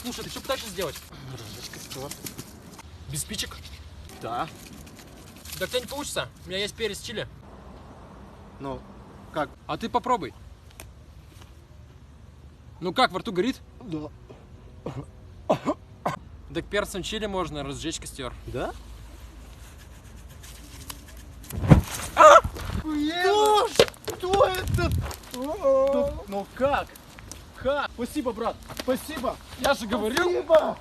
Слушай, ты что пытаешься сделать? Разжечь костер. Без спичек? Да. Так у тебя не получится. У меня есть перец чили. Ну, как? А ты попробуй. Ну как, во рту горит? Да. Так перцем чили можно разжечь костер. Да? Кто это? Ну как? Как? Спасибо, брат. Спасибо. Я же говорил. Спасибо.